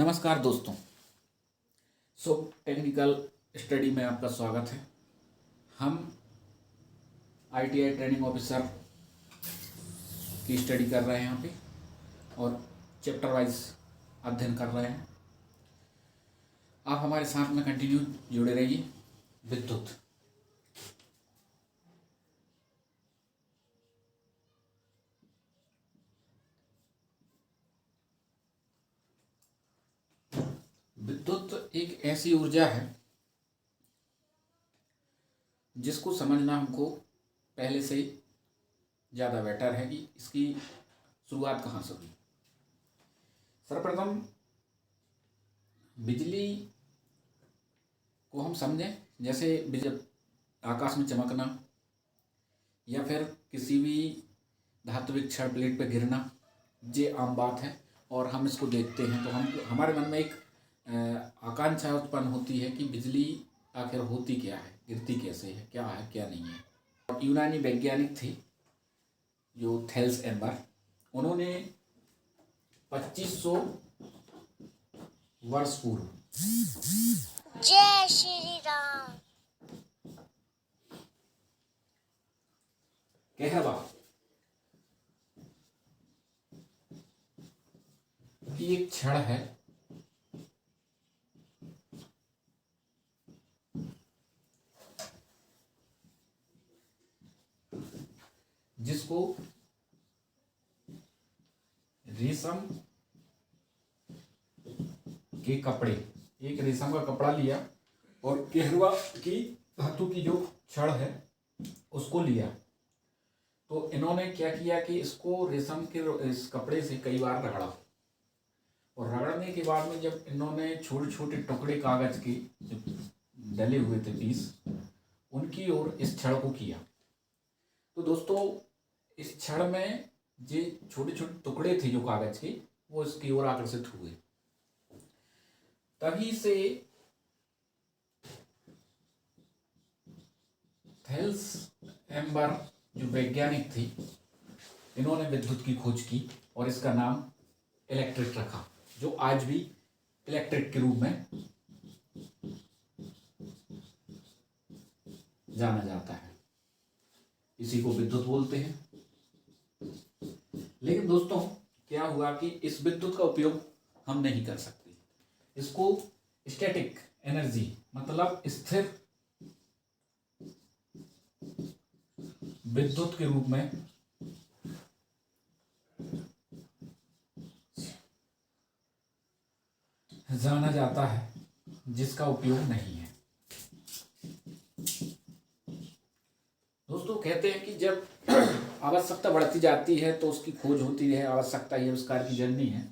नमस्कार दोस्तों। Technical study में आपका स्वागत है। हम ITI ट्रेनिंग ऑफिसर की स्टडी कर रहे हैं यहाँ पे और चैप्टर वाइज अध्ययन कर रहे हैं। आप हमारे साथ में कंटिन्यू जुड़े रहिए। विद्युत विद्युत एक ऐसी ऊर्जा है जिसको समझना हमको पहले से ज़्यादा बेटर है कि इसकी शुरुआत कहाँ से हुई। सर्वप्रथम बिजली को हम समझें जैसे बिजली आकाश में चमकना या फिर किसी भी धात्विक क्षण प्लेट पर गिरना, ये आम बात है और हम इसको देखते हैं तो हमारे मन में एक आकांक्षा उत्पन्न होती है कि बिजली आखिर होती क्या है, गिरती कैसे है, क्या नहीं है। यूनानी वैज्ञानिक थे जो थेल्स एम्बर, उन्होंने 2500 वर्ष पूर्व जय श्री राम कहवा कि एक क्षण है जिसको रेशम के कपड़े, एक रेशम का कपड़ा लिया और कहवा की धातु की जो छड़ है उसको लिया। तो इन्होंने क्या किया कि इसको रेशम के इस कपड़े से कई बार रगड़ा और रगड़ने के बाद में जब इन्होंने छोटे छोटे टुकड़े कागज के जो डले हुए थे पीस, उनकी ओर इस छड़ को किया। तो दोस्तों इस क्षण में जो छोटे छोटे टुकड़े थे जो कागज के, वो इसकी ओर आकर्षित हुए। तभी से थेल्स एम्बर जो वैज्ञानिक थे, इन्होंने विद्युत की खोज की और इसका नाम इलेक्ट्रिक रखा, जो आज भी इलेक्ट्रिक के रूप में जाना जाता है। इसी को विद्युत बोलते हैं। लेकिन दोस्तों क्या हुआ कि इस विद्युत का उपयोग हम नहीं कर सकते। इसको स्टैटिक एनर्जी मतलब स्थिर विद्युत के रूप में जाना जाता है, जिसका उपयोग नहीं है। दोस्तों कहते हैं कि जब आवश्यकता बढ़ती जाती है तो उसकी खोज होती है, आवश्यकता ही आविष्कार की जननी है।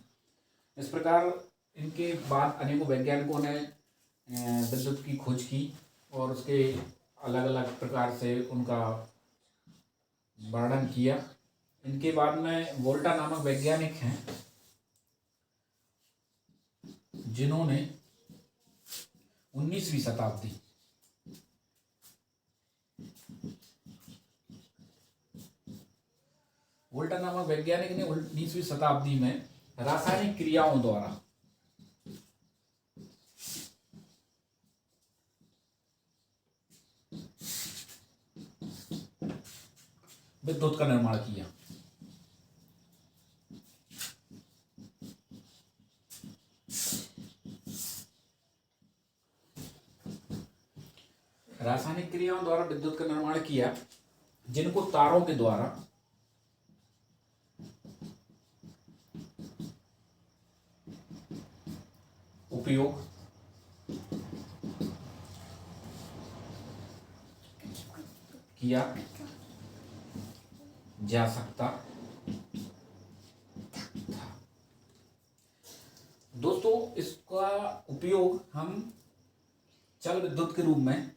इस प्रकार इनके बाद अनेकों वैज्ञानिकों ने विद्युत की खोज की और उसके अलग अलग प्रकार से उनका वर्णन किया। इनके बाद में वोल्टा नामक वैज्ञानिक हैं जिन्होंने 19वीं शताब्दी वोल्टा नामक वैज्ञानिक ने 19वीं शताब्दी में रासायनिक क्रियाओं द्वारा विद्युत का निर्माण किया। रासायनिक क्रियाओं द्वारा विद्युत का निर्माण किया, जिनको तारों के द्वारा उपयोग किया जा सकता था। दोस्तों इसका उपयोग हम चल विद्युत के रूप में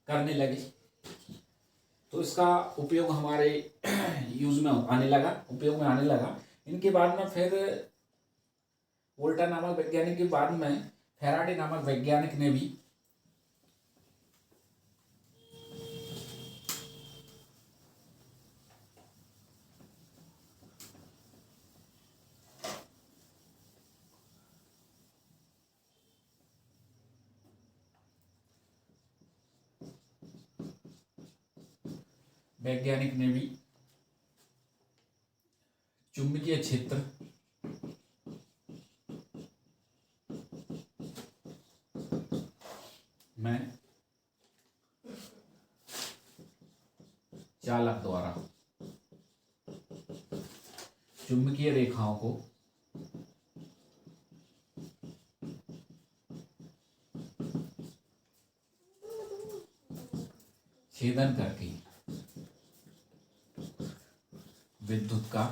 करने लगे तो इसका उपयोग हमारे यूज में आने लगा, उपयोग में आने लगा। इनके बाद में फिर वोल्टा नामक वैज्ञानिक के बाद में फैराडे नामक वैज्ञानिक ने भी वैज्ञानिक ने भी चुंबकीय क्षेत्र में चालक द्वारा चुंबकीय रेखाओं को छेदन करके विद्युत का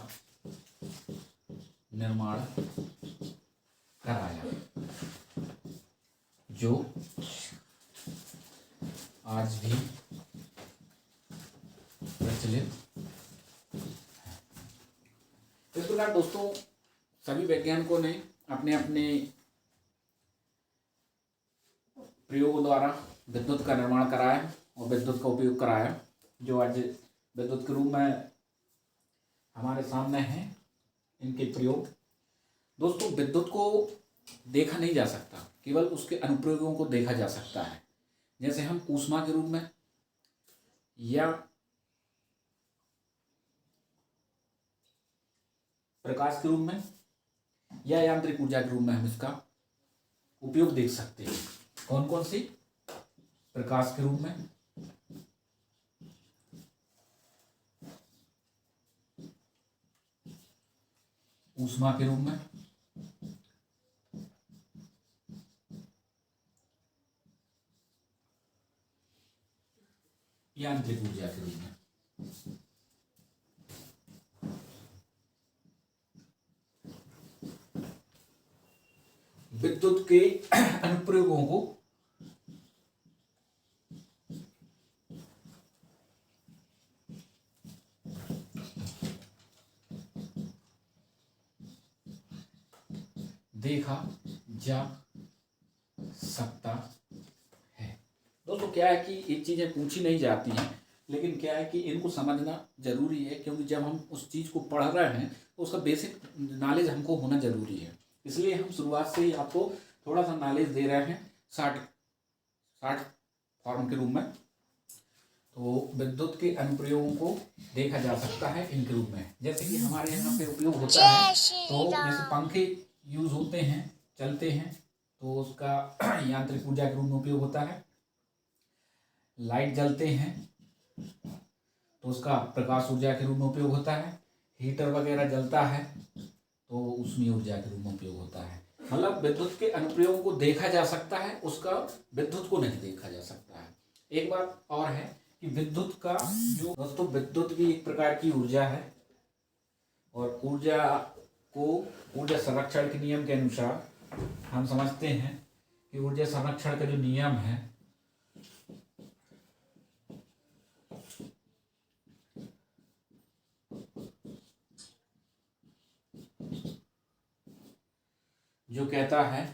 निर्माण कराया, जो आज भी प्रचलित है। इस प्रकार दोस्तों सभी वैज्ञानिकों ने अपने अपने प्रयोगों द्वारा विद्युत का निर्माण कराया और विद्युत का उपयोग कराया, जो आज विद्युत के रूप में हमारे सामने हैं। इनके प्रयोग दोस्तों, विद्युत को देखा नहीं जा सकता, केवल उसके अनुप्रयोगों को देखा जा सकता है। जैसे हम ऊष्मा के रूप में या प्रकाश के रूप में या यांत्रिक ऊर्जा के रूप में हम इसका उपयोग देख सकते हैं। कौन कौन सी? प्रकाश के रूप में, ऊष्मा के रूप में, यांत्रिक ऊर्जा के रूप में। विद्युत के अनुप्रयोगों को देखा जा सकता है। दोस्तों क्या है कि ये चीज़ें पूछी नहीं जाती हैं, लेकिन क्या है कि इनको समझना जरूरी है, क्योंकि जब हम उस चीज़ को पढ़ रहे हैं तो उसका बेसिक नॉलेज हमको होना जरूरी है। इसलिए हम शुरुआत से ही आपको थोड़ा सा नॉलेज दे रहे हैं शॉर्ट फॉर्म के रूप में। तो विद्युत के अनुप्रयोगों को देखा जा सकता है इनके रूप में। जैसे कि हमारे यहाँ पे उपयोग होता है, तो जैसे पंखे यूज होते हैं, चलते हैं, तो उसका यांत्रिक ऊर्जा के रूप में उपयोग होता है। लाइट जलते हैं तो उसका प्रकाश ऊर्जा के रूप में उपयोग होता है। हीटर वगैरह जलता है तो ऊष्मीय ऊर्जा के रूप में उपयोग होता है। मतलब विद्युत के अनुप्रयोगों को देखा जा सकता है, उसका विद्युत को नहीं देखा जा सकता है। एक बात और है कि विद्युत का जो दोस्तों, विद्युत भी एक प्रकार की ऊर्जा है, और ऊर्जा संरक्षण के नियम के अनुसार हम समझते हैं कि ऊर्जा संरक्षण का जो नियम है जो कहता है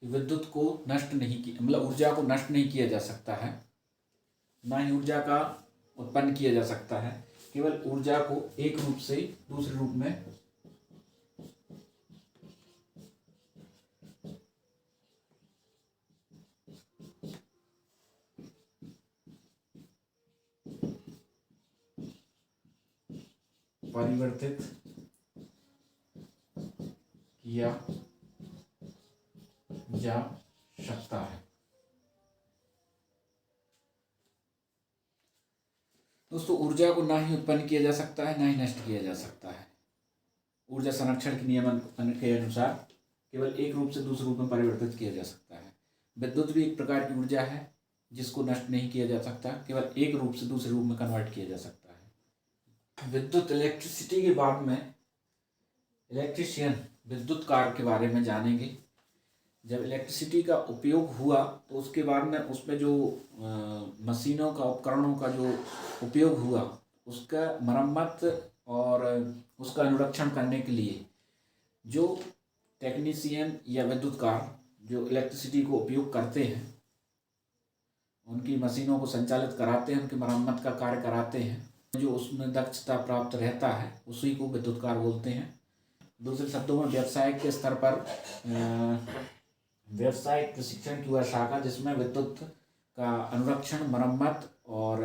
कि विद्युत को नष्ट नहीं किया, मतलब ऊर्जा को नष्ट नहीं किया जा सकता है, ना ही ऊर्जा का उत्पन्न किया जा सकता है। केवल ऊर्जा को एक रूप से दूसरे रूप में परिवर्तित किया जा सकता है। दोस्तों ऊर्जा को ना ही उत्पन्न किया जा सकता है, ना ही नष्ट किया जा सकता है। ऊर्जा संरक्षण के नियम के अनुसार केवल एक रूप से दूसरे रूप में परिवर्तित किया जा सकता है। विद्युत भी एक प्रकार की ऊर्जा है जिसको नष्ट नहीं किया जा सकता, केवल एक रूप से दूसरे रूप में कन्वर्ट किया जा सकता है। विद्युत इलेक्ट्रिसिटी के बाद में इलेक्ट्रीशियन विद्युत कार्य के बारे में जानेंगे। जब इलेक्ट्रिसिटी का उपयोग हुआ तो उसके बाद में उसमें जो मशीनों का, उपकरणों का जो उपयोग हुआ, उसका मरम्मत और उसका अनुरक्षण करने के लिए जो टेक्नीशियन या विद्युतकार जो इलेक्ट्रिसिटी को उपयोग करते हैं, उनकी मशीनों को संचालित कराते हैं, उनकी मरम्मत का कार्य कराते हैं, जो उसमें दक्षता प्राप्त रहता है उसी को विद्युतकार बोलते हैं। दूसरे शब्दों में व्यवसायिक के स्तर पर व्यवसायिक प्रशिक्षण की वह शाखा जिसमें विद्युत का अनुरक्षण, मरम्मत और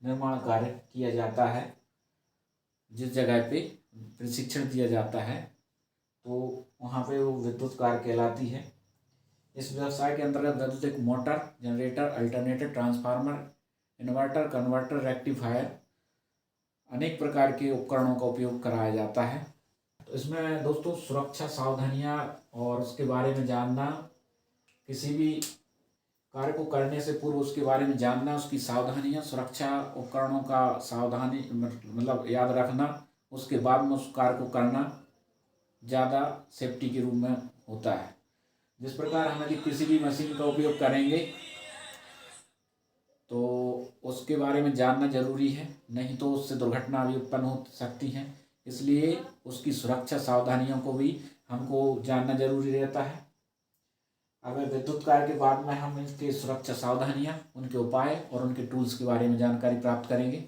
निर्माण कार्य किया जाता है, जिस जगह पे प्रशिक्षण दिया जाता है तो वहाँ पे वो विद्युत कार्य कहलाती है। इस व्यवसाय के अंतर्गत वैद्युतिक motor, generator, alternator, transformer, inverter, converter, rectifier अनेक प्रकार के उपकरणों का उपयोग कराया जाता है। तो इसमें दोस्तों सुरक्षा सावधानियाँ और उसके बारे में जानना, किसी भी कार्य को करने से पूर्व उसके बारे में जानना, उसकी सावधानियाँ, सुरक्षा उपकरणों का सावधानी मतलब याद रखना, उसके बाद में उस कार्य को करना ज़्यादा सेफ्टी के रूप में होता है। जिस प्रकार हम यदि किसी भी मशीन का उपयोग करेंगे तो उसके बारे में जानना जरूरी है, नहीं तो उससे दुर्घटना भी उत्पन्न हो सकती हैं। इसलिए उसकी सुरक्षा सावधानियों को भी हमको जानना जरूरी रहता है। अब विद्युत कार्य के बाद में हम इसके सुरक्षा सावधानियाँ, उनके उपाय और उनके टूल्स के बारे में जानकारी प्राप्त करेंगे।